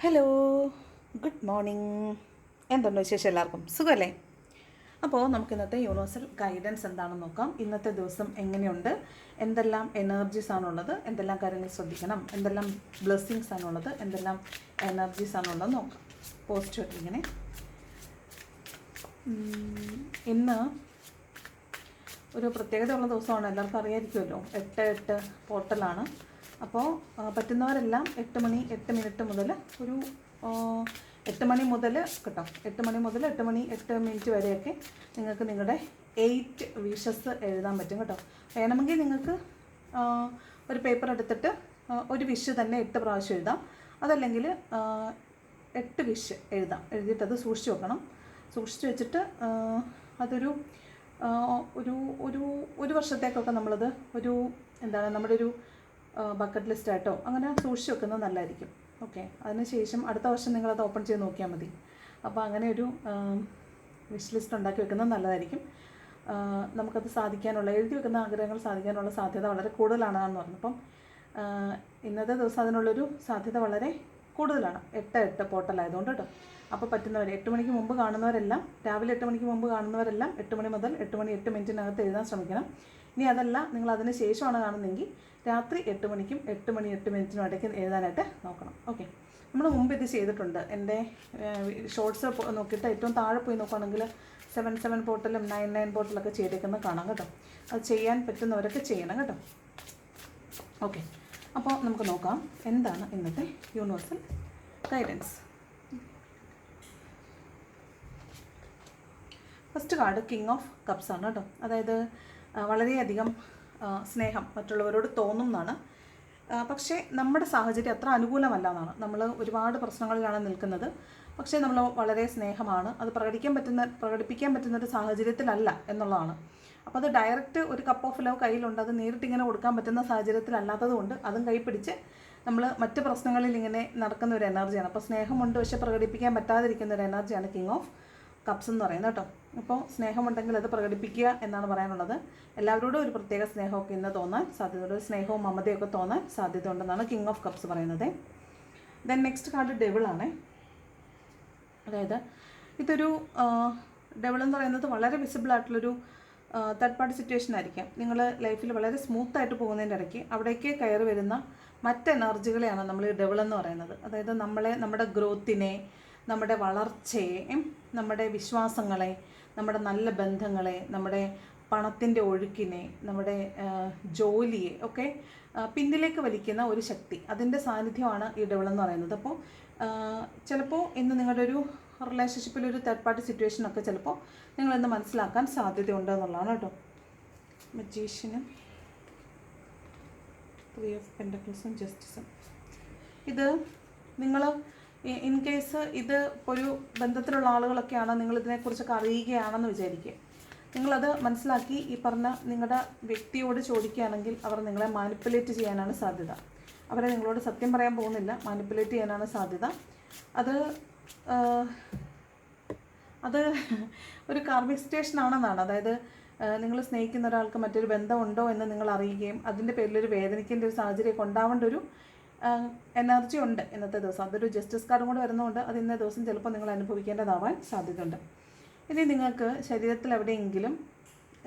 Hello, good morning. എന്തുണ്ട് വിശേഷം? എല്ലാവർക്കും സുഖമല്ലേ? അപ്പോൾ നമുക്ക് ഇന്നത്തെ യൂണിവേഴ്സൽ ഗൈഡൻസ് എന്താണെന്ന് നോക്കാം. ഇന്നത്തെ ദിവസം എങ്ങനെയുണ്ട്, എന്തെല്ലാം എനർജീസ് ആണുള്ളത്, എന്തെല്ലാം കാര്യങ്ങൾ ശ്രദ്ധിക്കണം, എന്തെല്ലാം ബ്ലെസ്സിങ്സ് ആണുള്ളത്, എന്തെല്ലാം എനർജീസ് ആണുള്ളത് നോക്കാം. പോസിറ്റീവായിട്ട് ഇങ്ങനെ ഇന്ന് ഒരു പ്രത്യേകതയുള്ള ദിവസമാണ്, എല്ലാവർക്കും അറിയാമായിരിക്കുമല്ലോ. 8/8 പോർട്ടലാണ്. അപ്പോൾ പറ്റുന്നവരെല്ലാം 8 മുതൽ ഒരു 8 മണി മുതൽ കേട്ടോ, 8 മണി മുതൽ 8 വരെയൊക്കെ നിങ്ങൾക്ക് നിങ്ങളുടെ 8 വിഷസ് എഴുതാൻ പറ്റും കേട്ടോ. വേണമെങ്കിൽ നിങ്ങൾക്ക് ഒരു പേപ്പർ എടുത്തിട്ട് ഒരു വിഷ് തന്നെ 8 പ്രാവശ്യം എഴുതാം. അതല്ലെങ്കിൽ 8 വിഷ് എഴുതാം. എഴുതിയിട്ട് അത് സൂക്ഷിച്ച് വെക്കണം. സൂക്ഷിച്ച് വെച്ചിട്ട് അതൊരു ഒരു ഒരു ഒരു വർഷത്തേക്കൊക്കെ നമ്മളത് ഒരു നമ്മുടെ ഒരു ബക്കറ്റ് ലിസ്റ്റായിട്ടോ അങ്ങനെ സൂക്ഷിച്ച് വെക്കുന്നത് നല്ലതായിരിക്കും. ഓക്കെ, അതിനുശേഷം അടുത്ത വർഷം നിങ്ങളത് ഓപ്പൺ ചെയ്ത് നോക്കിയാൽ മതി. അപ്പോൾ അങ്ങനെ ഒരു വിഷ് ലിസ്റ്റ് ഉണ്ടാക്കി വെക്കുന്നത് നല്ലതായിരിക്കും. നമുക്കത് സാധിക്കാനുള്ള, എഴുതി വെക്കുന്ന ആഗ്രഹങ്ങൾ സാധിക്കാനുള്ള സാധ്യത വളരെ കൂടുതലാണെന്ന് പറഞ്ഞു. അപ്പം ഇന്നത്തെ ദിവസം അതിനുള്ളൊരു സാധ്യത വളരെ കൂടുതലാണ്. 8/8 പോർട്ടലായതുകൊണ്ട് കേട്ടോ. അപ്പോൾ പറ്റുന്നവർ 8 മണിക്ക് മുമ്പ് കാണുന്നവരെല്ലാം, രാവിലെ 8 മണിക്ക് മുമ്പ് കാണുന്നവരെല്ലാം 8 മണി മുതൽ 8 എഴുതാൻ ശ്രമിക്കണം. ഇനി അതല്ല, നിങ്ങൾ അതിന് ശേഷമാണ് കാണുന്നതെങ്കിൽ രാത്രി 8 മണിക്കും 8 ഇടയ്ക്ക് എഴുതാനായിട്ട് നോക്കണം. ഓക്കെ, നമ്മൾ മുമ്പ് ഇത് ചെയ്തിട്ടുണ്ട്. എൻ്റെ ഷോർട്സ് നോക്കിയിട്ട് ഏറ്റവും താഴെ പോയി നോക്കുകയാണെങ്കിൽ 7/7 പോർട്ടലും 9/9 പോർട്ടലൊക്കെ ചെയ്തേക്കുന്നത് കാണാം കേട്ടോ. അത് ചെയ്യാൻ പറ്റുന്നവരൊക്കെ ചെയ്യണം കേട്ടോ. ഓക്കെ, അപ്പോൾ നമുക്ക് നോക്കാം എന്താണ് ഇന്നത്തെ universal guidance. First card king of cups ആണ് കേട്ടോ. അതായത് വളരെയധികം സ്നേഹം മറ്റുള്ളവരോട് തോന്നുന്നതാണ്. പക്ഷേ നമ്മുടെ സാഹചര്യം അത്ര അനുകൂലമല്ല എന്നാണ്. നമ്മൾ ഒരുപാട് പ്രശ്നങ്ങളിലാണ് നിൽക്കുന്നത്. പക്ഷേ നമ്മൾ വളരെ സ്നേഹമാണ്, അത് പ്രകടിപ്പിക്കാൻ പറ്റുന്ന ഒരു സാഹചര്യത്തിലല്ല എന്നുള്ളതാണ്. അപ്പോൾ അത് ഡയറക്റ്റ് ഒരു കപ്പ് ഓഫ് ലവ് കയ്യിലുണ്ട്, അത് നേരിട്ട് ഇങ്ങനെ കൊടുക്കാൻ പറ്റുന്ന സാഹചര്യത്തിലല്ലാത്തത് കൊണ്ട് അതും കൈപ്പിടിച്ച് നമ്മൾ മറ്റ് പ്രശ്നങ്ങളിൽ ഇങ്ങനെ നടക്കുന്ന ഒരു എനർജിയാണ്. അപ്പോൾ സ്നേഹമുണ്ട് പക്ഷേ പ്രകടിപ്പിക്കാൻ പറ്റാതിരിക്കുന്ന ഒരു എനർജിയാണ് കിങ് ഓഫ് കപ്സ് എന്ന് പറയുന്നത് കേട്ടോ. അപ്പോൾ സ്നേഹമുണ്ടെങ്കിൽ അത് പ്രകടിപ്പിക്കുക എന്നാണ് പറയാനുള്ളത്. എല്ലാവരോടും ഒരു പ്രത്യേക സ്നേഹമൊക്കെ ഇന്ന് തോന്നാൻ സാധ്യതയുണ്ട്, സ്നേഹവും മമതയൊക്കെ തോന്നാൻ സാധ്യതയുണ്ടെന്നാണ് കിങ് ഓഫ് കപ്സ് പറയുന്നത്. ദെൻ നെക്സ്റ്റ് കാർഡ് ഡെവിളാണ്. അതായത് ഇതൊരു ഡെവിൾ എന്ന് പറയുന്നത് വളരെ വിസിബിൾ ആയിട്ടുള്ളൊരു തേർഡ് പാർട്ടി സിറ്റുവേഷൻ ആയിരിക്കാം. നിങ്ങൾ ലൈഫിൽ വളരെ സ്മൂത്തായിട്ട് പോകുന്നതിൻ്റെ ഇടയ്ക്ക് അവിടേക്ക് കയറി വരുന്ന മറ്റ് എനർജികളെയാണ് നമ്മൾ ഡെവിൾ എന്ന് പറയുന്നത്. അതായത് നമ്മുടെ ഗ്രോത്തിനെ, നമ്മുടെ വളർച്ചയെ, നമ്മുടെ വിശ്വാസങ്ങളെ, നമ്മുടെ നല്ല ബന്ധങ്ങളെ, നമ്മുടെ പണത്തിൻ്റെ ഒഴുക്കിനെ, നമ്മുടെ ജോലിയെ ഒക്കെ പിന്നിലേക്ക് വലിക്കുന്ന ഒരു ശക്തി, അതിൻ്റെ സാന്നിധ്യമാണ് ഈ ഡെവിൾ എന്ന് പറയുന്നത്. അപ്പോൾ ചിലപ്പോൾ ഇന്ന് നിങ്ങളുടെ ഒരു റിലേഷൻഷിപ്പിലൊരു തേർഡ് പാർട്ടി സിറ്റുവേഷനൊക്കെ ചിലപ്പോൾ നിങ്ങളിന്ന് മനസ്സിലാക്കാൻ സാധ്യതയുണ്ട് എന്നുള്ളതാണ് കേട്ടോ. മജീഷ്യനും 3 ഓഫ് പെൻറ്റക്കിൾസും ജസ്റ്റിസും. ഇത് നിങ്ങൾ ഇൻ കേസ് ഇത് ഒരു ബന്ധത്തിലുള്ള ആളുകളൊക്കെയാണ്, നിങ്ങളിതിനെക്കുറിച്ചൊക്കെ അറിയുകയാണെന്ന് വിചാരിക്കുക. നിങ്ങളത് മനസ്സിലാക്കി ഈ പറഞ്ഞ നിങ്ങളുടെ വ്യക്തിയോട് ചോദിക്കുകയാണെങ്കിൽ അവർ നിങ്ങളെ മാനിപ്പുലേറ്റ് ചെയ്യാനാണ് സാധ്യത. അവരെ നിങ്ങളോട് സത്യം പറയാൻ പോകുന്നില്ല, മാനിപ്പുലേറ്റ് ചെയ്യാനാണ് സാധ്യത. അത് ഒരു കാർമിക് സ്റ്റേഷൻ ആണെന്നാണ്. അതായത് നിങ്ങൾ സ്നേഹിക്കുന്ന ഒരാൾക്ക് മറ്റൊരു ബന്ധമുണ്ടോ എന്ന് നിങ്ങൾ അറിയുകയും അതിൻ്റെ പേരിലൊരു വേദനിക്കേണ്ട ഒരു സാഹചര്യം ഉണ്ടാവേണ്ട ഒരു എനർജി ഉണ്ട് ഇന്നത്തെ ദിവസം. അതൊരു ജസ്റ്റിസ് കാർഡും കൂടെ വരുന്നതുകൊണ്ട് അത് ഇന്നത്തെ ദിവസം ചിലപ്പോൾ നിങ്ങൾ അനുഭവിക്കേണ്ടതാവാൻ സാധ്യതയുണ്ട്. ഇനി നിങ്ങൾക്ക് ശരീരത്തിൽ എവിടെയെങ്കിലും,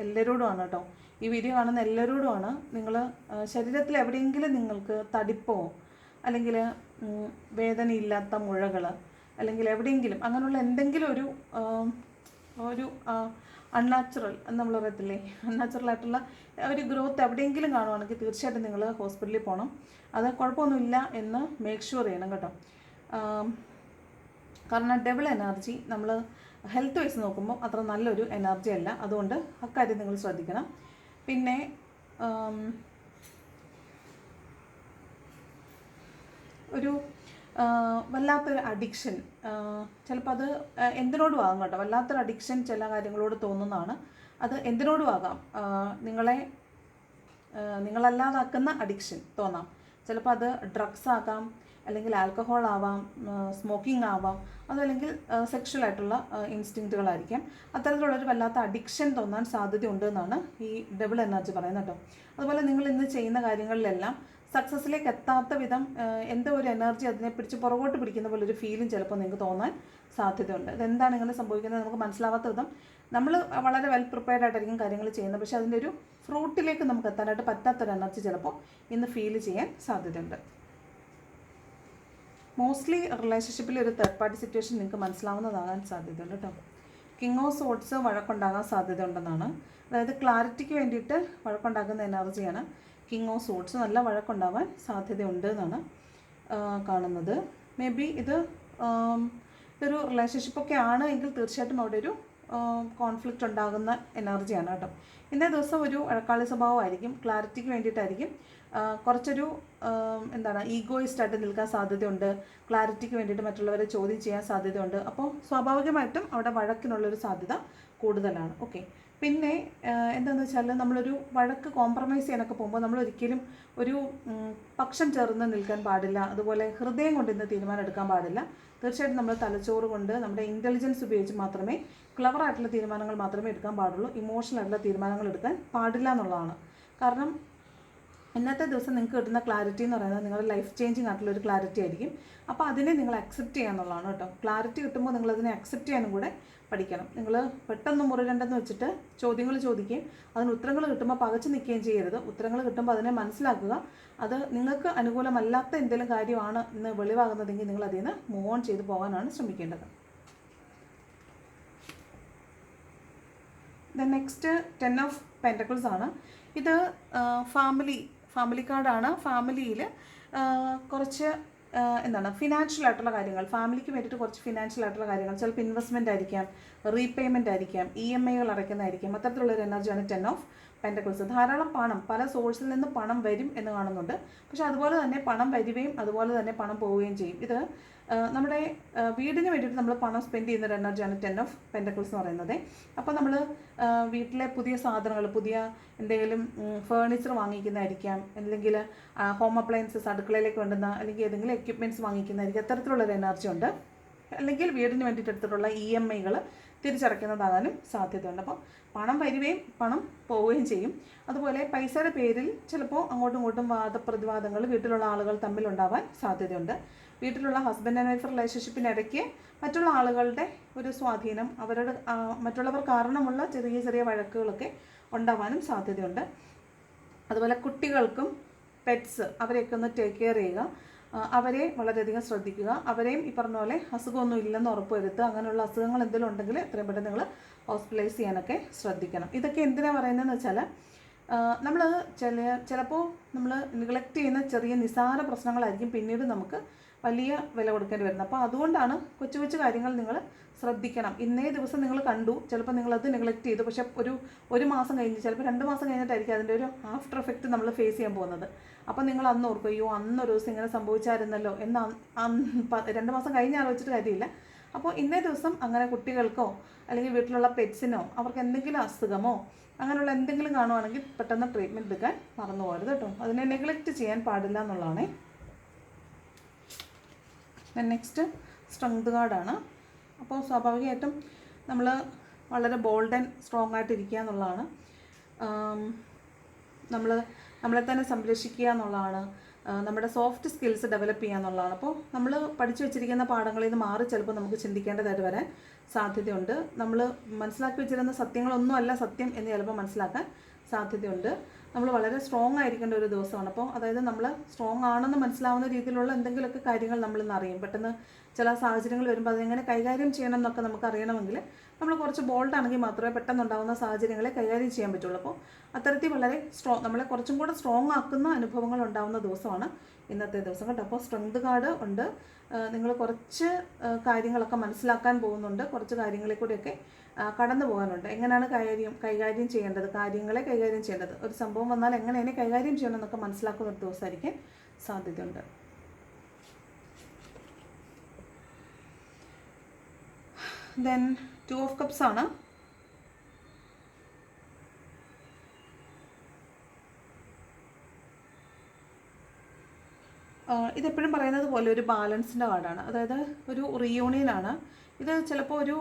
എല്ലാവരോടുമാണ് കേട്ടോ ഈ വീഡിയോ കാണുന്ന എല്ലാവരോടുമാണ്, നിങ്ങൾ ശരീരത്തിൽ എവിടെയെങ്കിലും നിങ്ങൾക്ക് തടിപ്പോ അല്ലെങ്കിൽ വേദനയില്ലാത്ത മുഴകൾ അല്ലെങ്കിൽ എവിടെയെങ്കിലും അങ്ങനെയുള്ള എന്തെങ്കിലും ഒരു അൺനാച്ചുറൽ എന്ന് നമ്മൾ പറയത്തില്ലേ, അൺനാച്ചുറലായിട്ടുള്ള ഒരു ഗ്രോത്ത് എവിടെയെങ്കിലും കാണുവാണെങ്കിൽ തീർച്ചയായിട്ടും നിങ്ങൾ ഹോസ്പിറ്റലിൽ പോകണം. അത് കുഴപ്പമൊന്നുമില്ല എന്ന് മേക്ക് ഷുവർ ചെയ്യണം കേട്ടോ. കാരണം ഡബിൾ എനർജി നമ്മൾ ഹെൽത്ത് വൈസ് നോക്കുമ്പോൾ അത്ര നല്ലൊരു എനർജി അല്ല. അതുകൊണ്ട് അക്കാര്യം നിങ്ങൾ ശ്രദ്ധിക്കണം. പിന്നെ ഒരു വല്ലാത്തൊരു അഡിക്ഷൻ, ചിലപ്പോൾ അത് എന്തിനോടും ആകാം കേട്ടോ. വല്ലാത്തൊരു അഡിക്ഷൻ ചില കാര്യങ്ങളോട് തോന്നുന്നതാണ്. അത് എന്തിനോടും ആകാം. നിങ്ങളല്ലാതാക്കുന്ന അഡിക്ഷൻ തോന്നാം. ചിലപ്പോൾ അത് ഡ്രഗ്സ് ആകാം, അല്ലെങ്കിൽ ആൽക്കഹോൾ ആവാം, സ്മോക്കിംഗ് ആവാം, അതല്ലെങ്കിൽ സെക്ഷൽ ഇൻസ്റ്റിങ്ക്റ്റുകളായിരിക്കാം. അത്തരത്തിലുള്ളൊരു വല്ലാത്ത അഡിക്ഷൻ തോന്നാൻ സാധ്യതയുണ്ട് എന്നാണ് ഈ ഡബിൾ എനർജി പറയുന്നത് കേട്ടോ. അതുപോലെ നിങ്ങൾ ഇന്ന് ചെയ്യുന്ന കാര്യങ്ങളിലെല്ലാം സക്സസ്സിലേക്ക് എത്താത്ത വിധം എന്തോ ഒരു എനർജി അതിനെ പിടിച്ച് പുറകോട്ട് പിടിക്കുന്ന പോലെ ഒരു ഫീലും ചിലപ്പോൾ നിങ്ങൾക്ക് തോന്നാൻ സാധ്യതയുണ്ട്. ഇതെന്താണ് ഇങ്ങനെ സംഭവിക്കുന്നത് നമുക്ക് മനസ്സിലാവാത്ത വിധം നമ്മൾ വളരെ വെൽ പ്രിപ്പയർഡ് ആയിട്ടായിരിക്കും കാര്യങ്ങൾ ചെയ്യുന്നത്, പക്ഷേ അതിൻ്റെ ഒരു ഫ്രൂട്ടിലേക്ക് നമുക്ക് എത്താനായിട്ട് പറ്റാത്തൊരു എനർജി ചിലപ്പോൾ ഇന്ന് ഫീൽ ചെയ്യാൻ സാധ്യതയുണ്ട്. മോസ്റ്റ്ലി റിലേഷൻഷിപ്പിൽ ഒരു തേർഡ് പാർട്ടി സിറ്റുവേഷൻ നിങ്ങൾക്ക് മനസ്സിലാവുന്നതാകാൻ സാധ്യതയുണ്ട് കേട്ടോ. കിങ് ഓഫ് സോഡ്സ് വഴക്കുണ്ടാകാൻ സാധ്യതയുണ്ടെന്നാണ്. അതായത് ക്ലാരിറ്റിക്ക് വേണ്ടിയിട്ട് വഴക്കുണ്ടാക്കുന്ന എനർജിയാണ്. കിങ് ഓഫ് സോഡ്സ് നല്ല വഴക്കുണ്ടാവാൻ സാധ്യതയുണ്ട് എന്നാണ് കാണുന്നത്. മേ ബി ഇതൊരു റിലേഷൻഷിപ്പൊക്കെ ആണ് എങ്കിൽ തീർച്ചയായിട്ടും അവിടെ ഒരു കോൺഫ്ലിക്റ്റ് ഉണ്ടാകുന്ന എനർജിയാണ് കേട്ടോ. ഇന്നേ ദിവസം ഒരു വഴക്കാളി സ്വഭാവമായിരിക്കും, ക്ലാരിറ്റിക്ക് വേണ്ടിയിട്ടായിരിക്കും. കുറച്ചൊരു ഈഗോയിസ്റ്റായിട്ട് നിൽക്കാൻ സാധ്യതയുണ്ട്, ക്ലാരിറ്റിക്ക് വേണ്ടിയിട്ട് മറ്റുള്ളവരെ ചോദ്യം ചെയ്യാൻ സാധ്യതയുണ്ട്. അപ്പോൾ സ്വാഭാവികമായിട്ടും അവിടെ വഴക്കിനുള്ളൊരു സാധ്യത കൂടുതലാണ്. ഓക്കെ, പിന്നെ എന്താണെന്ന് വെച്ചാൽ നമ്മളൊരു വഴക്ക് കോംപ്രമൈസ് ചെയ്യാനൊക്കെ പോകുമ്പോൾ നമ്മൾ ഒരിക്കലും ഒരു പക്ഷം ചേർന്ന് നിൽക്കാൻ പാടില്ല. അതുപോലെ ഹൃദയം കൊണ്ട് ഇന്ന് തീരുമാനം എടുക്കാൻ പാടില്ല. തീർച്ചയായിട്ടും നമ്മൾ തലച്ചോറ് കൊണ്ട് നമ്മുടെ ഇൻ്റലിജൻസ് ഉപയോഗിച്ച് മാത്രമേ ക്ലവർ ആയിട്ടുള്ള തീരുമാനങ്ങൾ മാത്രമേ എടുക്കാൻ പാടുള്ളൂ. ഇമോഷണൽ ആയിട്ടുള്ള തീരുമാനങ്ങൾ എടുക്കാൻ പാടില്ല എന്നുള്ളതാണ്. കാരണം ഇന്നത്തെ ദിവസം നിങ്ങൾക്ക് കിട്ടുന്ന ക്ലാരിറ്റി എന്ന് പറയുന്നത് നിങ്ങളുടെ ലൈഫ് ചേഞ്ചിങ് ആയിട്ടുള്ള ഒരു ക്ലാരിറ്റി ആയിരിക്കും. അപ്പോൾ അതിനെ നിങ്ങൾ അക്സെപ്റ്റ് ചെയ്യുക എന്നുള്ളതാണ് കേട്ടോ. ക്ലാരിറ്റി കിട്ടുമ്പോൾ നിങ്ങളതിനെ അക്സെപ്റ്റ് ചെയ്യാനും കൂടെ പഠിക്കണം. നിങ്ങൾ പെട്ടെന്ന് മുറിരണ്ടെന്ന് വെച്ചിട്ട് ചോദ്യങ്ങൾ ചോദിക്കുകയും അതിന് ഉത്തരങ്ങൾ കിട്ടുമ്പോൾ പകച്ചു നിൽക്കുകയും ചെയ്യരുത്. ഉത്തരങ്ങൾ കിട്ടുമ്പോൾ അതിനെ മനസ്സിലാക്കുക. അത് നിങ്ങൾക്ക് അനുകൂലമല്ലാത്ത എന്തെങ്കിലും കാര്യമാണ് ഇന്ന് വെളിവാകുന്നതെങ്കിൽ നിങ്ങൾ അതിൽ നിന്ന് മൂവ് ഓൺ ചെയ്ത് പോകാനാണ് ശ്രമിക്കേണ്ടത്. ദെൻ നെക്സ്റ്റ് 10 ഓഫ് പെൻറ്റക്കിൾസ് ആണ്. ഇത് ഫാമിലി കാർഡാണ്. ഫാമിലിയിൽ കുറച്ച് ഫിനാൻഷ്യൽ ആയിട്ടുള്ള കാര്യങ്ങൾ, ഫാമിലിക്ക് വേണ്ടിയിട്ട് കുറച്ച് ഫിനാൻഷ്യൽ ആയിട്ടുള്ള കാര്യങ്ങൾ, ചിലപ്പോൾ ഇൻവെസ്റ്റ്മെൻ്റ് ആയിരിക്കാം, റീപേയ്മെൻ്റ് ആയിരിക്കാം, EMI അടയ്ക്കുന്നതായിരിക്കാം. അത്തരത്തിലുള്ളൊരു എനർജിയാണ് 10 ഓഫ് പെൻറ്റക്കിൾസ്. ധാരാളം പണം പല സോഴ്സിൽ നിന്ന് പണം വരും എന്ന് കാണുന്നുണ്ട്. പക്ഷേ അതുപോലെ തന്നെ പണം വരികയും അതുപോലെ തന്നെ പണം പോവുകയും ചെയ്യും. ഇത് നമ്മുടെ വീടിന് വേണ്ടിയിട്ട് നമ്മൾ പണം സ്പെൻഡ് ചെയ്യുന്ന ഒരു എനർജിയാണ് 10 ഓഫ് പെൻറ്റക്കിൾസ് എന്ന് പറയുന്നത്. അപ്പോൾ നമ്മൾ വീട്ടിലെ പുതിയ സാധനങ്ങൾ, പുതിയ എന്തെങ്കിലും ഫേർണിച്ചർ വാങ്ങിക്കുന്നതായിരിക്കാം, അല്ലെങ്കിൽ ഹോം അപ്ലയൻസസ് അടുക്കളയിലേക്ക് വേണ്ടുന്ന അല്ലെങ്കിൽ ഏതെങ്കിലും എക്യുപ്മെൻറ്റ്സ് വാങ്ങിക്കുന്നതായിരിക്കും. അത്തരത്തിലുള്ളൊരു എനർജി ഉണ്ട്. അല്ലെങ്കിൽ വീടിന് വേണ്ടിയിട്ട് എടുത്തിട്ടുള്ള EMI തിരിച്ചടയ്ക്കുന്നതാകാനും സാധ്യതയുണ്ട്. അപ്പോൾ പണം വരികയും പണം പോവുകയും ചെയ്യും. അതുപോലെ പൈസയുടെ പേരിൽ ചിലപ്പോൾ അങ്ങോട്ടും ഇങ്ങോട്ടും വാദപ്രതിവാദങ്ങൾ വീട്ടിലുള്ള ആളുകൾ തമ്മിലുണ്ടാവാൻ സാധ്യതയുണ്ട്. വീട്ടിലുള്ള ഹസ്ബൻഡ് ആൻഡ് വൈഫ് റിലേഷൻഷിപ്പിനിടയ്ക്ക് മറ്റുള്ള ആളുകളുടെ ഒരു സ്വാധീനം, മറ്റുള്ളവർ കാരണമുള്ള ചെറിയ ചെറിയ വഴക്കുകളൊക്കെ ഉണ്ടാവാനും സാധ്യതയുണ്ട്. അതുപോലെ കുട്ടികൾക്കും പെറ്റ്സ് അവരെയൊക്കെ ഒന്ന് ടേക്ക് കെയർ ചെയ്യുക. അവരെ വളരെയധികം ശ്രദ്ധിക്കുക. അവരെയും ഈ പറഞ്ഞ പോലെ അസുഖമൊന്നും ഇല്ലെന്ന് ഉറപ്പുവരുത്തുക. അങ്ങനെയുള്ള അസുഖങ്ങൾ എന്തെങ്കിലും ഉണ്ടെങ്കിൽ എത്രയും പെട്ടെന്ന് നിങ്ങൾ ഹോസ്പിറ്റലൈസ് ചെയ്യാനൊക്കെ ശ്രദ്ധിക്കണം. ഇതൊക്കെ എന്തിനാണ് പറയുന്നതെന്ന് വെച്ചാൽ നമ്മൾ ചിലപ്പോൾ നമ്മൾ നിഗ്ലക്റ്റ് ചെയ്യുന്ന ചെറിയ നിസ്സാര പ്രശ്നങ്ങളായിരിക്കും പിന്നീട് നമുക്ക് വലിയ വില കൊടുക്കേണ്ടി വരുന്നത്. അപ്പോൾ അതുകൊണ്ടാണ് കൊച്ചു കൊച്ചു കാര്യങ്ങൾ നിങ്ങൾ ശ്രദ്ധിക്കണം. ഇന്നേ ദിവസം നിങ്ങൾ കണ്ടു, ചിലപ്പോൾ നിങ്ങളത് നെഗ്ലക്റ്റ് ചെയ്തു, പക്ഷേ ഒരു മാസം കഴിഞ്ഞ് ചിലപ്പോൾ 2 മാസം കഴിഞ്ഞിട്ടായിരിക്കും അതിൻ്റെ ഒരു ആഫ്റ്റർ എഫക്റ്റ് നമ്മൾ ഫേസ് ചെയ്യാൻ പോകുന്നത്. അപ്പോൾ നിങ്ങൾ അന്ന് ഓർക്കും, അയ്യോ അന്നൊരു ദിവസം ഇങ്ങനെ സംഭവിച്ചായിരുന്നല്ലോ എന്ന് 2 മാസം കഴിഞ്ഞ് ആലോചിച്ചിട്ട് കാര്യമില്ല. അപ്പോൾ ഇന്നേ ദിവസം അങ്ങനെ കുട്ടികൾക്കോ അല്ലെങ്കിൽ വീട്ടിലുള്ള പെറ്റ്സിനോ അവർക്ക് എന്തെങ്കിലും അസുഖമോ അങ്ങനെയുള്ള എന്തെങ്കിലും കാണുവാണെങ്കിൽ പെട്ടെന്ന് ട്രീറ്റ്മെൻറ്റ് എടുക്കാൻ മറന്നു പോകരുത് കേട്ടോ. അതിനെ നെഗ്ലക്റ്റ് ചെയ്യാൻ പാടില്ല എന്നുള്ളതാണ്. നെക്സ്റ്റ് സ്ട്രെങ്ത് കാർഡാണ്. അപ്പോൾ സ്വാഭാവികമായിട്ടും നമ്മൾ വളരെ ബോൾഡ് ആൻഡ് സ്ട്രോങ് ആയിട്ട് ഇരിക്കുക എന്നുള്ളതാണ്. നമ്മളെ തന്നെ സംരക്ഷിക്കുക എന്നുള്ളതാണ്. നമ്മുടെ സോഫ്റ്റ് സ്കിൽസ് ഡെവലപ്പ് ചെയ്യുക എന്നുള്ളതാണ്. അപ്പോൾ നമ്മൾ പഠിച്ചു വെച്ചിരിക്കുന്ന പാഠങ്ങളിൽ നിന്ന് മാറി ചിലപ്പോൾ നമുക്ക് ചിന്തിക്കേണ്ടതായിട്ട് വരാൻ സാധ്യതയുണ്ട്. നമ്മൾ മനസ്സിലാക്കി വെച്ചിരുന്ന സത്യങ്ങളൊന്നും അല്ല സത്യം എന്ന് ചിലപ്പോൾ മനസ്സിലാക്കാൻ സാധ്യതയുണ്ട്. നമ്മൾ വളരെ സ്ട്രോങ് ആയിരിക്കേണ്ട ഒരു ദിവസമാണ്. അപ്പോൾ അതായത് നമ്മൾ സ്ട്രോങ് ആണെന്ന് മനസ്സിലാവുന്ന രീതിയിലുള്ള എന്തെങ്കിലുമൊക്കെ കാര്യങ്ങൾ നമ്മളിന്ന് അറിയും. പെട്ടെന്ന് ചില സാഹചര്യങ്ങൾ വരുമ്പോൾ അതെങ്ങനെ കൈകാര്യം ചെയ്യണം എന്നൊക്കെ നമുക്ക് അറിയണമെങ്കിൽ നമ്മൾ കുറച്ച് ബോൾഡ് ആണെങ്കിൽ മാത്രമേ പെട്ടെന്നുണ്ടാകുന്ന സാഹചര്യങ്ങളെ കൈകാര്യം ചെയ്യാൻ പറ്റുള്ളൂ. അപ്പോൾ അത്തരത്തിൽ വളരെ നമ്മളെ കുറച്ചും കൂടെ സ്ട്രോങ് ആക്കുന്ന അനുഭവങ്ങൾ ഉണ്ടാകുന്ന ദിവസമാണ് ഇന്നത്തെ ദിവസം കേട്ടോ. അപ്പോൾ സ്ട്രെങ്ത് കാർഡ് ഉണ്ട്. നിങ്ങൾ കുറച്ച് കാര്യങ്ങളൊക്കെ മനസ്സിലാക്കാൻ പോകുന്നുണ്ട്. കുറച്ച് കാര്യങ്ങളിൽ കൂടെയൊക്കെ കടന്നു പോകാനുണ്ട്. എങ്ങനെയാണ് കൈകാര്യം ചെയ്യേണ്ടത്, കാര്യങ്ങളെ കൈകാര്യം ചെയ്യേണ്ടത്, ഒരു സംഭവം വന്നാൽ എങ്ങനെ അതിനെ കൈകാര്യം ചെയ്യണം എന്നൊക്കെ മനസ്സിലാക്കുന്ന ഒരു ദിവസമായിരിക്കാൻ സാധ്യതയുണ്ട്. ദെൻ 2 ഓഫ് കപ്സ് ആണ്. ഇതെപ്പോഴും പറയുന്നത് പോലെ ഒരു ബാലൻസിൻ്റെ കാർഡാണ്. അതായത് ഒരു റീയൂണിയനാണ്. ഇത് ചിലപ്പോൾ ഒരു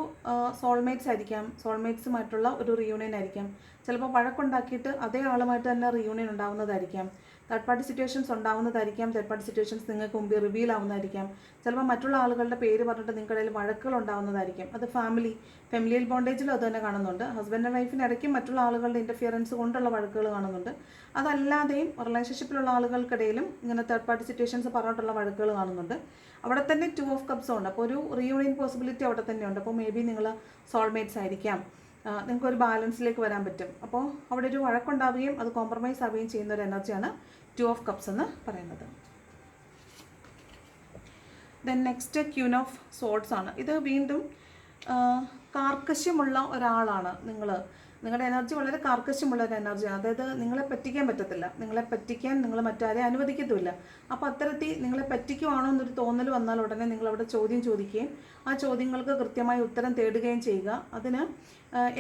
സോൾമേറ്റ്സ് ആയിരിക്കാം, സോൾമേറ്റ്സുമായിട്ടുള്ള ഒരു റീയൂണിയൻ ആയിരിക്കാം. ചിലപ്പോൾ വഴക്കുണ്ടാക്കിയിട്ട് അതേ ആളുമായിട്ട് തന്നെ റീയൂണിയൻ ഉണ്ടാകുന്നതായിരിക്കാം. തേർഡ് പാർട്ടി സിറ്റുവേഷൻസ് ഉണ്ടാവുന്നതായിരിക്കാം. തേർഡ് പാർട്ടി സിറ്റുവേഷൻസ് നിങ്ങൾക്ക് മുമ്പ് റിവീൽ ആവുന്നതായിരിക്കാം. ചിലപ്പോൾ മറ്റുള്ള ആളുകളുടെ പേര് പറഞ്ഞിട്ട് നിങ്ങളുടെ ഇടയിൽ വഴക്കുകൾ ഉണ്ടാവുന്നതായിരിക്കും. അത് ഫെമിലിയൽ ബോണ്ടേജിലും അത് തന്നെ കാണുന്നുണ്ട്. ഹസ്ബൻഡ് ആൻഡ് വൈഫിന് ഇടയ്ക്കും മറ്റുള്ള ആളുകളുടെ ഇൻ്റർഫിയറൻസ് കൊണ്ടുള്ള വഴക്കുകൾ കാണുന്നുണ്ട്. അതല്ലാതെയും റിലേഷൻഷിപ്പിലുള്ള ആളുകൾക്കിടയിലും ഇങ്ങനെ തേർഡ് പാർട്ടി സിറ്റുവേഷൻസ് പറഞ്ഞിട്ടുള്ള വഴക്കുകൾ കാണുന്നുണ്ട്. അവിടെ തന്നെ 2 ഓഫ് കപ്സും ഉണ്ട്. അപ്പോൾ ഒരു റീയൂണിയൻ പോസിബിലിറ്റി അവിടെ തന്നെയുണ്ട്. അപ്പോൾ മേ ബി നിങ്ങൾ സോൾമേറ്റ്സ് ആയിരിക്കാം. നിങ്ങൾക്കൊരു ബാലൻസിലേക്ക് വരാൻ പറ്റും. അപ്പോൾ അവിടെ ഒരു വഴക്കുണ്ടാവുകയും അത് കോംപ്രമൈസ് ആവുകയും ചെയ്യുന്ന ഒരു എനർജിയാണ് 2 ഓഫ് കപ്സ് എന്ന് പറയുന്നത്. Then next queen of swords ആണ്. ഇത് വീണ്ടും കാർക്കശ്യമുള്ള ഒരാളാണ് നിങ്ങളുടെ എനർജി വളരെ കാർക്കശ്യമുള്ള ഒരു എനർജിയാണ്. അതായത് നിങ്ങളെ പറ്റിക്കാൻ പറ്റത്തില്ല. നിങ്ങളെ പറ്റിക്കാൻ നിങ്ങൾ മറ്റാരെ അനുവദിക്കത്തുമില്ല. അപ്പോൾ അത്തരത്തിൽ നിങ്ങളെ പറ്റിക്കുവാണോ എന്നൊരു തോന്നൽ വന്നാൽ ഉടനെ നിങ്ങളവിടെ ചോദ്യം ചോദിക്കുകയും ആ ചോദ്യങ്ങൾക്ക് കൃത്യമായി ഉത്തരം തേടുകയും ചെയ്യുക. അതിന്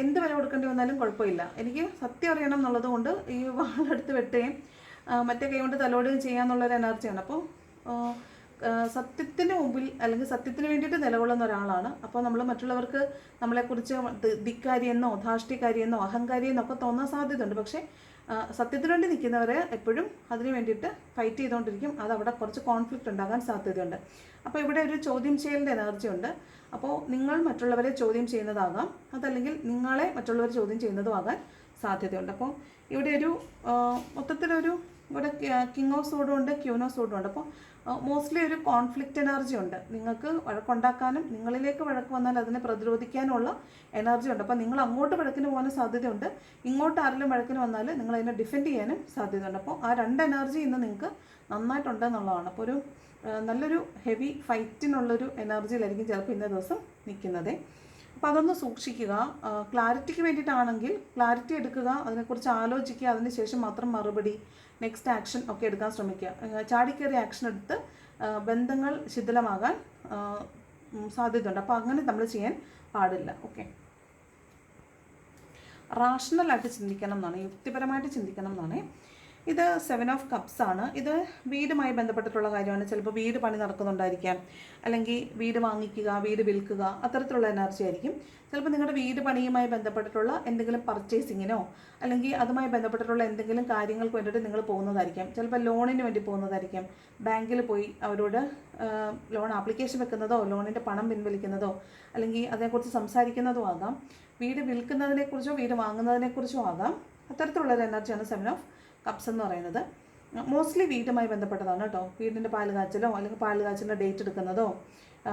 എന്ത് വില കൊടുക്കേണ്ടി വന്നാലും കുഴപ്പമില്ല. എനിക്ക് സത്യം അറിയണം എന്നുള്ളത് കൊണ്ട് ഈ വാളെടുത്ത് വെട്ടുകയും മറ്റേ കൈ കൊണ്ട് തലോടുകയും ചെയ്യാന്നുള്ളൊരു എനർജിയാണ്. അപ്പോൾ സത്യത്തിന് മുമ്പിൽ അല്ലെങ്കിൽ സത്യത്തിന് വേണ്ടിയിട്ട് നിലകൊള്ളുന്ന ഒരാളാണ്. അപ്പോൾ നമ്മൾ മറ്റുള്ളവർക്ക് നമ്മളെക്കുറിച്ച് ധിക്കാരിയെന്നോ ധാർഷ്ട്യക്കാരിയെന്നോ അഹങ്കാരിയെന്നോ ഒക്കെ തോന്നാൻ സാധ്യതയുണ്ട്. പക്ഷേ സത്യത്തിന് വേണ്ടി നിൽക്കുന്നവരെ എപ്പോഴും അതിന് വേണ്ടിയിട്ട് ഫൈറ്റ് ചെയ്തുകൊണ്ടിരിക്കും. അതവിടെ കുറച്ച് കോൺഫ്ലിക്റ്റ് ഉണ്ടാകാൻ സാധ്യതയുണ്ട്. അപ്പോൾ ഇവിടെ ഒരു ചോദ്യം ചെയ്യലിൻ്റെ എനർജി ഉണ്ട്. അപ്പോൾ നിങ്ങൾ മറ്റുള്ളവരെ ചോദ്യം ചെയ്യുന്നതാകാം, അതല്ലെങ്കിൽ നിങ്ങളെ മറ്റുള്ളവർ ചോദ്യം ചെയ്യുന്നതും ആകാൻ സാധ്യതയുണ്ട്. അപ്പോൾ ഇവിടെ ഒരു മൊത്തത്തിലൊരു ഇവിടെ കിങ് ഓഫ് സോഡും ഉണ്ട്, ക്യൂൻ ഓഫ് സോഡും ഉണ്ട്. അപ്പോൾ മോസ്റ്റ്ലി ഒരു കോൺഫ്ലിക്റ്റ് എനർജി ഉണ്ട്. നിങ്ങൾക്ക് വഴക്കുണ്ടാക്കാനും നിങ്ങളിലേക്ക് വഴക്ക് വന്നാൽ അതിനെ പ്രതിരോധിക്കാനുള്ള എനർജി ഉണ്ട്. അപ്പോൾ നിങ്ങൾ അങ്ങോട്ട് വഴക്കിന് പോകാനും സാധ്യതയുണ്ട്, ഇങ്ങോട്ട് ആരെങ്കിലും വഴക്കിന് വന്നാൽ നിങ്ങൾ അതിനെ ഡിഫെൻഡ് ചെയ്യാനും സാധ്യതയുണ്ട്. അപ്പോൾ ആ 2 എനർജി ഇന്ന് നിങ്ങൾക്ക് നന്നായിട്ടുണ്ട് എന്നുള്ളതാണ്. അപ്പോൾ ഒരു നല്ലൊരു ഹെവി ഫൈറ്റിനുള്ളൊരു എനർജിയിലായിരിക്കും ചിലപ്പോൾ ഇന്നേ ദിവസം നിൽക്കുന്നത്. അപ്പോൾ അതൊന്ന് സൂക്ഷിക്കുക. ക്ലാരിറ്റിക്ക് വേണ്ടിയിട്ടാണെങ്കിൽ ക്ലാരിറ്റി എടുക്കുക, അതിനെക്കുറിച്ച് ആലോചിക്കുക, അതിന് ശേഷം മാത്രം മറുപടി നെക്സ്റ്റ് ആക്ഷൻ ഒക്കെ എടുക്കാൻ ശ്രമിക്കുക. ചാടിക്കയറി ആക്ഷൻ എടുത്ത് ബന്ധങ്ങൾ ശിഥിലമാകാൻ സാധ്യതയുണ്ട്. അപ്പോൾ അങ്ങനെ നമ്മൾ ചെയ്യാൻ പാടില്ല. ഓക്കെ, റാഷണലായിട്ട് ചിന്തിക്കണം എന്നാണ്, യുക്തിപരമായിട്ട് ചിന്തിക്കണം എന്നാണ്. ഇത് 7 ഓഫ് കപ്സ് ആണ്. ഇത് വീടുമായി ബന്ധപ്പെട്ടിട്ടുള്ള കാര്യമാണ്. ചിലപ്പോൾ വീട് പണി നടക്കുന്നുണ്ടായിരിക്കാം, അല്ലെങ്കിൽ വീട് വാങ്ങിക്കുക, വീട് വിൽക്കുക, അത്തരത്തിലുള്ള എനർജി ആയിരിക്കും. ചിലപ്പോൾ നിങ്ങളുടെ വീട് പണിയുമായി ബന്ധപ്പെട്ടിട്ടുള്ള എന്തെങ്കിലും പർച്ചേസിങ്ങിനോ അല്ലെങ്കിൽ അതുമായി ബന്ധപ്പെട്ടിട്ടുള്ള എന്തെങ്കിലും കാര്യങ്ങൾക്ക് വേണ്ടിയിട്ട് നിങ്ങൾ പോകുന്നതായിരിക്കാം. ചിലപ്പോൾ ലോണിന് വേണ്ടി പോകുന്നതായിരിക്കാം. ബാങ്കിൽ പോയി അവരോട് ലോൺ ആപ്ലിക്കേഷൻ വെക്കുന്നതോ ലോണിൻ്റെ പണം പിൻവലിക്കുന്നതോ അല്ലെങ്കിൽ അതിനെക്കുറിച്ച് സംസാരിക്കുന്നതോ ആകാം. വീട് വിൽക്കുന്നതിനെക്കുറിച്ചോ വീട് വാങ്ങുന്നതിനെക്കുറിച്ചോ ആകാം. അത്തരത്തിലുള്ളൊരു എനർജിയാണ് 7 ഓഫ് കപ്സ് എന്ന് പറയുന്നത്. മോസ്റ്റ്ലി വീടുമായി ബന്ധപ്പെട്ടതാണ് കേട്ടോ. വീടിൻ്റെ പാല് കാച്ചലോ അല്ലെങ്കിൽ പാല് കാച്ചലിൻ്റെ ഡേറ്റ് എടുക്കുന്നതോ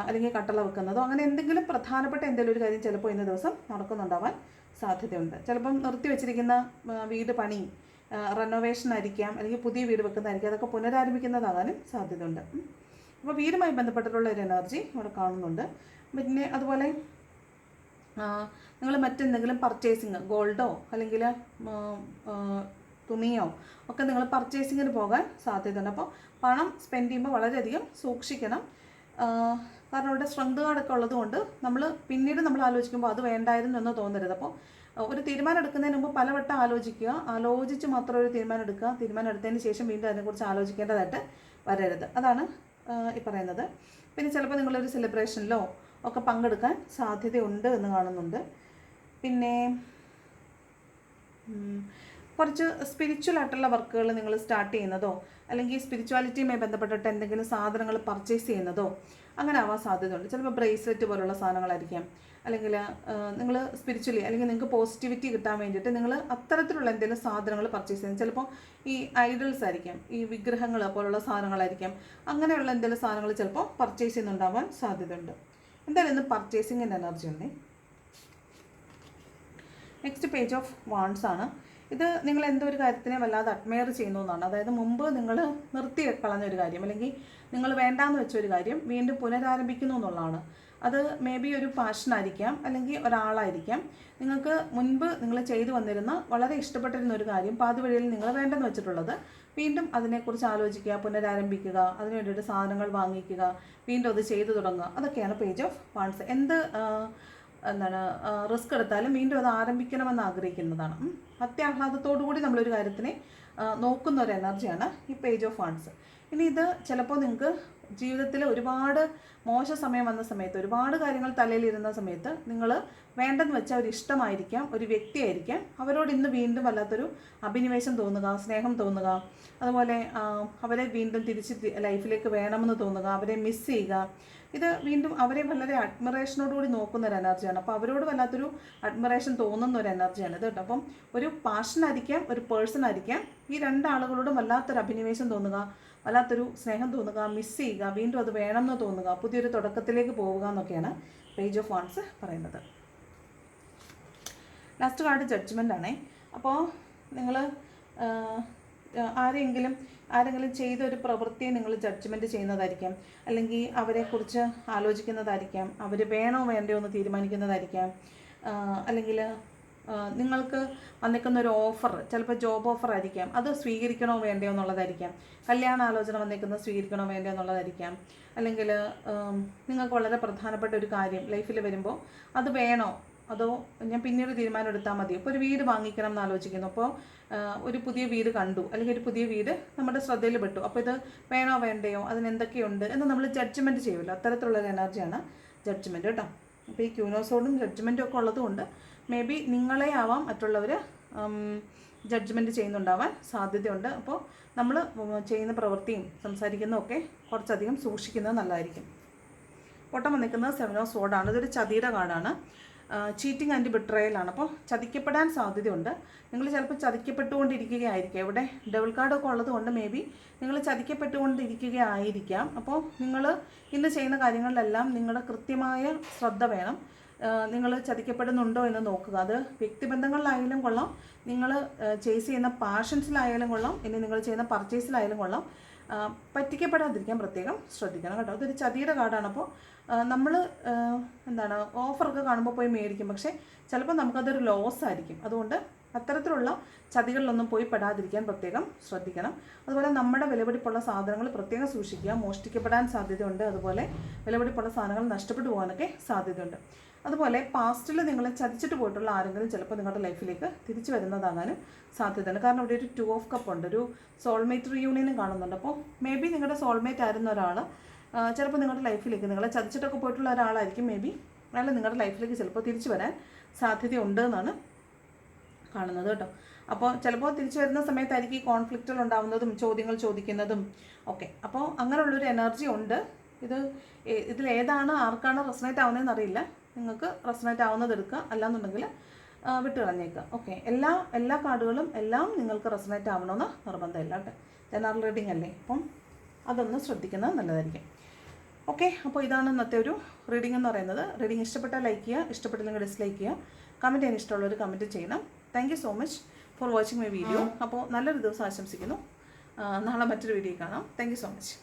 അല്ലെങ്കിൽ കട്ടള വെക്കുന്നതോ അങ്ങനെ എന്തെങ്കിലും പ്രധാനപ്പെട്ട എന്തെങ്കിലും ഒരു കാര്യം ചിലപ്പോൾ ഇന്ന ദിവസം നടക്കുന്നുണ്ടാവാൻ സാധ്യതയുണ്ട്. ചിലപ്പം നിർത്തി വെച്ചിരിക്കുന്ന വീട് പണി റെനോവേഷൻ ആയിരിക്കാം, അല്ലെങ്കിൽ പുതിയ വീട് വെക്കുന്നതായിരിക്കും. അതൊക്കെ പുനരാരംഭിക്കുന്നതാകാനും സാധ്യതയുണ്ട്. അപ്പോൾ വീടുമായി ബന്ധപ്പെട്ടിട്ടുള്ള ഒരു എനർജി ഇവിടെ കാണുന്നുണ്ട്. പിന്നെ അതുപോലെ നിങ്ങൾ മറ്റെന്തെങ്കിലും പർച്ചേസിങ് ഗോൾഡോ അല്ലെങ്കിൽ തുണിയോ ഒക്കെ നിങ്ങൾ പർച്ചേസിങ്ങിന് പോകാൻ സാധ്യതയുണ്ട്. അപ്പോൾ പണം സ്പെൻഡ് ചെയ്യുമ്പോൾ വളരെയധികം സൂക്ഷിക്കണം. കാരണം ഇവിടെ സ്ട്രെങ്ത് കാർഡൊക്കെ ഉള്ളത് കൊണ്ട് പിന്നീട് നമ്മൾ ആലോചിക്കുമ്പോൾ അത് വേണ്ടായിരുന്നു എന്ന് തോന്നരുത്. അപ്പോൾ ഒരു തീരുമാനം എടുക്കുന്നതിന് മുമ്പ് പലവട്ടം ആലോചിക്കുക, ആലോചിച്ച് മാത്രം ഒരു തീരുമാനം എടുക്കുക. തീരുമാനം എടുത്തതിന് ശേഷം വീണ്ടും അതിനെക്കുറിച്ച് ആലോചിക്കേണ്ടതായിട്ട് വരരുത്. അതാണ് ഈ പറയുന്നത്. പിന്നെ ചിലപ്പോൾ നിങ്ങളൊരു സെലിബ്രേഷനിലോ ഒക്കെ പങ്കെടുക്കാൻ സാധ്യതയുണ്ട് എന്ന് കാണുന്നുണ്ട്. പിന്നെ കുറച്ച് സ്പിരിച്വൽ ആയിട്ടുള്ള വർക്കുകൾ നിങ്ങൾ സ്റ്റാർട്ട് ചെയ്യുന്നതോ അല്ലെങ്കിൽ സ്പിരിച്വാലിറ്റിയുമായി ബന്ധപ്പെട്ടിട്ട് എന്തെങ്കിലും സാധനങ്ങൾ പർച്ചേസ് ചെയ്യുന്നതോ അങ്ങനെ ആവാൻ സാധ്യതയുണ്ട്. ചിലപ്പോൾ ബ്രേസ്ലെറ്റ് പോലുള്ള സാധനങ്ങളായിരിക്കാം, അല്ലെങ്കിൽ നിങ്ങൾ സ്പിരിച്വലി അല്ലെങ്കിൽ നിങ്ങൾക്ക് പോസിറ്റിവിറ്റി കിട്ടാൻ വേണ്ടിയിട്ട് നിങ്ങൾ അത്തരത്തിലുള്ള എന്തെങ്കിലും സാധനങ്ങൾ പർച്ചേസ് ചെയ്യുന്നത്. ചിലപ്പോൾ ഈ ഐഡൽസ് ആയിരിക്കാം, ഈ വിഗ്രഹങ്ങൾ പോലുള്ള സാധനങ്ങളായിരിക്കാം. അങ്ങനെയുള്ള എന്തെങ്കിലും സാധനങ്ങൾ ചിലപ്പോൾ പർച്ചേസ് ചെയ്യുന്നുണ്ടാവാൻ സാധ്യതയുണ്ട്. എന്തായാലും ഇന്ന് പർച്ചേസിങ്ങിൻ്റെ എനർജി ഉണ്ട്. നെക്സ്റ്റ് പേജ് ഓഫ് വാൺസ് ആണ്. ഇത് നിങ്ങൾ എന്തോ ഒരു കാര്യത്തിനെ വല്ലാതെ അഡ്മയർ ചെയ്യുന്നു എന്നാണ്. അതായത് മുമ്പ് നിങ്ങൾ നിർത്തി കളഞ്ഞൊരു കാര്യം അല്ലെങ്കിൽ നിങ്ങൾ വേണ്ടാന്ന് വെച്ചൊരു കാര്യം വീണ്ടും പുനരാരംഭിക്കുന്നു എന്നുള്ളതാണ്. അത് മേ ബി ഒരു പാഷനായിരിക്കാം അല്ലെങ്കിൽ ഒരാളായിരിക്കാം. നിങ്ങൾക്ക് മുൻപ് നിങ്ങൾ ചെയ്തു വന്നിരുന്ന വളരെ ഇഷ്ടപ്പെട്ടിരുന്ന ഒരു കാര്യം പാതിവഴിയിൽ നിങ്ങൾ വേണ്ടെന്ന് വെച്ചിട്ടുള്ളത് വീണ്ടും അതിനെക്കുറിച്ച് ആലോചിക്കുക, പുനരാരംഭിക്കുക, അതിന് വേണ്ടിയിട്ട് സാധനങ്ങൾ വാങ്ങിക്കുക, വീണ്ടും അത് ചെയ്തു തുടങ്ങുക. അതൊക്കെയാണ് പേജ് ഓഫ് വാൺസ്. റിസ്ക് എടുത്താലും വീണ്ടും അത് ആരംഭിക്കണമെന്ന് ആഗ്രഹിക്കുന്നതാണ്. അത്യാഹ്ലാദത്തോടു കൂടി നമ്മളൊരു കാര്യത്തിനെ നോക്കുന്ന ഒരു എനർജിയാണ് ഈ പേജ് ഓഫ് വാൺസ്. ഇനി ഇത് ചിലപ്പോൾ നിങ്ങൾക്ക് ജീവിതത്തിൽ ഒരുപാട് മോശ സമയം വന്ന സമയത്ത്, ഒരുപാട് കാര്യങ്ങൾ തലയിലിരുന്ന സമയത്ത് നിങ്ങൾ വേണ്ടെന്ന് വെച്ചാൽ ഒരു ഇഷ്ടമായിരിക്കാം, ഒരു വ്യക്തിയായിരിക്കാം, അവരോട് ഇന്ന് വീണ്ടും വല്ലാത്തൊരു അഭിനിവേശം തോന്നുക, സ്നേഹം തോന്നുക, അതുപോലെ അവരെ വീണ്ടും തിരിച്ച് ലൈഫിലേക്ക് വേണമെന്ന് തോന്നുക, അവരെ മിസ് ചെയ്യുക. ഇത് വീണ്ടും അവരെ വളരെ അഡ്മിറേഷനോടുകൂടി നോക്കുന്ന ഒരു എനർജിയാണ്. അപ്പോൾ അവരോട് വല്ലാത്തൊരു അഡ്മിറേഷൻ തോന്നുന്ന ഒരു എനർജിയാണ് ഇത് കേട്ടോ. അപ്പം ഒരു പാഷനായിരിക്കാം, ഒരു പേഴ്സൺ ആയിരിക്കാം, ഈ രണ്ടാളുകളോടും വല്ലാത്തൊരു അഭിനിവേശം തോന്നുക, വല്ലാത്തൊരു സ്നേഹം തോന്നുക, മിസ് ചെയ്യുക, വീണ്ടും അത് വേണമെന്ന് തോന്നുക, പുതിയൊരു തുടക്കത്തിലേക്ക് പോവുക എന്നൊക്കെയാണ് പേജ് ഓഫ് വാൻസ് പറയുന്നത്. ലാസ്റ്റ് കാർഡ് ജഡ്ജ്മെൻ്റ് ആണേ. അപ്പോൾ നിങ്ങൾ ആരെങ്കിലും ചെയ്തൊരു പ്രവൃത്തിയെ നിങ്ങൾ ജഡ്ജ്മെൻറ്റ് ചെയ്യുന്നതായിരിക്കാം, അല്ലെങ്കിൽ അവരെക്കുറിച്ച് ആലോചിക്കുന്നതായിരിക്കാം, അവർ വേണോ വേണ്ടയോ എന്ന് തീരുമാനിക്കുന്നതായിരിക്കാം, അല്ലെങ്കിൽ നിങ്ങൾക്ക് വന്നിരിക്കുന്ന ഒരു ഓഫർ, ചിലപ്പോൾ ജോബ് ഓഫർ ആയിരിക്കാം, അത് സ്വീകരിക്കണോ വേണ്ടയോ എന്നുള്ളതായിരിക്കാം, കല്യാണ ആലോചന വന്നിരിക്കുന്നത് സ്വീകരിക്കണോ വേണ്ടയോ എന്നുള്ളതായിരിക്കാം, അല്ലെങ്കിൽ നിങ്ങൾക്ക് വളരെ പ്രധാനപ്പെട്ട ഒരു കാര്യം ലൈഫിൽ വരുമ്പോൾ അത് വേണോ അതോ ഞാൻ പിന്നീട് തീരുമാനം എടുത്താൽ മതിയോ. ഇപ്പോൾ ഒരു വീട് വാങ്ങിക്കണം എന്ന് ആലോചിക്കുന്നു, അപ്പോൾ ഒരു പുതിയ വീട് കണ്ടു, അല്ലെങ്കിൽ ഒരു പുതിയ വീട് നമ്മുടെ ശ്രദ്ധയിൽ പെട്ടു, അപ്പോൾ ഇത് വേണോ വേണ്ടയോ, അതിനെന്തൊക്കെയുണ്ട് എന്ന് നമ്മൾ ജഡ്ജ്മെൻറ്റ് ചെയ്യുമല്ലോ, അത്തരത്തിലുള്ളൊരു എനർജിയാണ് ജഡ്ജ്മെൻറ്റ് കേട്ടോ. അപ്പോൾ ഈ ക്യൂനോസോടും ജഡ്ജ്മെൻറ്റും ഒക്കെ ഉള്ളതുകൊണ്ട് മേ ബി നിങ്ങളെ ആവാം മറ്റുള്ളവർ ജഡ്ജ്മെൻറ്റ് ചെയ്യുന്നുണ്ടാവാൻ സാധ്യതയുണ്ട്. അപ്പോൾ നമ്മൾ ചെയ്യുന്ന പ്രവൃത്തിയും സംസാരിക്കുന്നതൊക്കെ കുറച്ചധികം സൂക്ഷിക്കുന്നത് നല്ലതായിരിക്കും. ഓട്ടം വന്നിരിക്കുന്നത് 7 ഓഫ് സോഡാണ്. ഇതൊരു ചതിയുടെ കാർഡാണ്. ചീറ്റിംഗ് ആൻഡ് ബിട്രയലാണ്. അപ്പോൾ ചതിക്കപ്പെടാൻ സാധ്യതയുണ്ട്. നിങ്ങൾ ചിലപ്പോൾ ചതിക്കപ്പെട്ടുകൊണ്ടിരിക്കുകയായിരിക്കാം. ഇവിടെ ഡബിൾ കാർഡൊക്കെ ഉള്ളത് കൊണ്ട് മേ ബി നിങ്ങൾ ചതിക്കപ്പെട്ടുകൊണ്ടിരിക്കുകയായിരിക്കാം. അപ്പോൾ നിങ്ങൾ ഇന്ന് ചെയ്യുന്ന കാര്യങ്ങളിലെല്ലാം നിങ്ങളുടെ കൃത്യമായ ശ്രദ്ധ വേണം. നിങ്ങൾ ചതിക്കപ്പെടുന്നുണ്ടോ എന്ന് നോക്കുക. അത് വ്യക്തിബന്ധങ്ങളിലായാലും കൊള്ളാം, നിങ്ങൾ ചേസ് ചെയ്യുന്ന പാഷൻസിലായാലും കൊള്ളാം, ഇനി നിങ്ങൾ ചെയ്യുന്ന പർച്ചേസിലായാലും കൊള്ളാം, പറ്റിക്കപ്പെടാതിരിക്കാൻ പ്രത്യേകം ശ്രദ്ധിക്കണം കേട്ടോ. അതൊരു ചതിയുടെ കാർഡാണ്. അപ്പോൾ നമ്മൾ ഓഫറൊക്കെ കാണുമ്പോൾ പോയി മേടിക്കും, പക്ഷേ ചിലപ്പോൾ നമുക്കതൊരു ലോസ് ആയിരിക്കും. അതുകൊണ്ട് അത്തരത്തിലുള്ള ചതികളിലൊന്നും പോയി പെടാതിരിക്കാൻ പ്രത്യേകം ശ്രദ്ധിക്കണം. അതുപോലെ നമ്മുടെ വിലപിടിപ്പുള്ള സാധനങ്ങൾ പ്രത്യേകം സൂക്ഷിക്കുക. മോഷ്ടിക്കപ്പെടാൻ സാധ്യതയുണ്ട്. അതുപോലെ വിലപിടിപ്പുള്ള സാധനങ്ങൾ നഷ്ടപ്പെട്ടു പോകാനൊക്കെ സാധ്യതയുണ്ട്. അതുപോലെ പാസ്റ്റിൽ നിങ്ങളെ ചതിച്ചിട്ട് പോയിട്ടുള്ള ആരെങ്കിലും ചിലപ്പോൾ നിങ്ങളുടെ ലൈഫിലേക്ക് തിരിച്ചു വരുന്നതാകാനും സാധ്യതയുണ്ട്. കാരണം ഇവിടെ ഒരു 2 ഓഫ് കപ്പ് ഉണ്ട്, ഒരു സോൾമേറ്റ് റീയൂണിയനും കാണുന്നുണ്ട്. അപ്പോൾ മേ ബി നിങ്ങളുടെ സോൾമേറ്റ് ആയിരുന്ന ഒരാൾ ചിലപ്പോൾ നിങ്ങളുടെ ലൈഫിലേക്ക്, നിങ്ങളെ ചതിച്ചിട്ടൊക്കെ പോയിട്ടുള്ള ഒരാളായിരിക്കും, മേ ബി അയാൾ നിങ്ങളുടെ ലൈഫിലേക്ക് ചിലപ്പോൾ തിരിച്ചു വരാൻ സാധ്യതയുണ്ട് എന്നാണ് കാണുന്നത് കേട്ടോ. അപ്പോൾ ചിലപ്പോൾ തിരിച്ചു വരുന്ന സമയത്തായിരിക്കും ഈ കോൺഫ്ലിക്റ്റുകൾ ഉണ്ടാകുന്നതും ചോദ്യങ്ങൾ ചോദിക്കുന്നതും ഒക്കെ. അപ്പോൾ അങ്ങനെയുള്ളൊരു എനർജി ഉണ്ട്. ഇതിലേതാണ് ആർക്കാണ് റെസണേറ്റ് ആവുന്നതെന്ന് അറിയില്ല. നിങ്ങൾക്ക് റെസണേറ്റ് ആവുന്നത് എടുക്കുക, അല്ലാന്നുണ്ടെങ്കിൽ വിട്ട് കളഞ്ഞേക്കുക. ഓക്കെ, എല്ലാ കാർഡുകളും എല്ലാം നിങ്ങൾക്ക് റെസണേറ്റ് ആവണമെന്ന് നിർബന്ധമില്ല കേട്ടോ. ജനറൽ റീഡിംഗ് അല്ലേ, അപ്പം അതൊന്ന് ശ്രദ്ധിക്കുന്നത് നല്ലതായിരിക്കും. ഓക്കെ, അപ്പോൾ ഇതാണ് ഇന്നത്തെ ഒരു റീഡിംഗ് എന്ന് പറയുന്നത്. റീഡിംഗ് ഇഷ്ടപ്പെട്ടാൽ ലൈക്ക് ചെയ്യുക, ഇഷ്ടപ്പെട്ടില്ലെങ്കിൽ ഡിസ്ലൈക്ക് ചെയ്യുക, കമൻറ്റ് ചെയ്യാൻ ഇഷ്ടമുള്ളവർ കമൻറ്റ് ചെയ്യണം. Thank you so much for watching my video. അപ്പോൾ നല്ലൊരു ദിവസം ആശംസിക്കുന്നു. നാളെ മറ്റൊരു വീഡിയോ കാണാം. Thank you so much.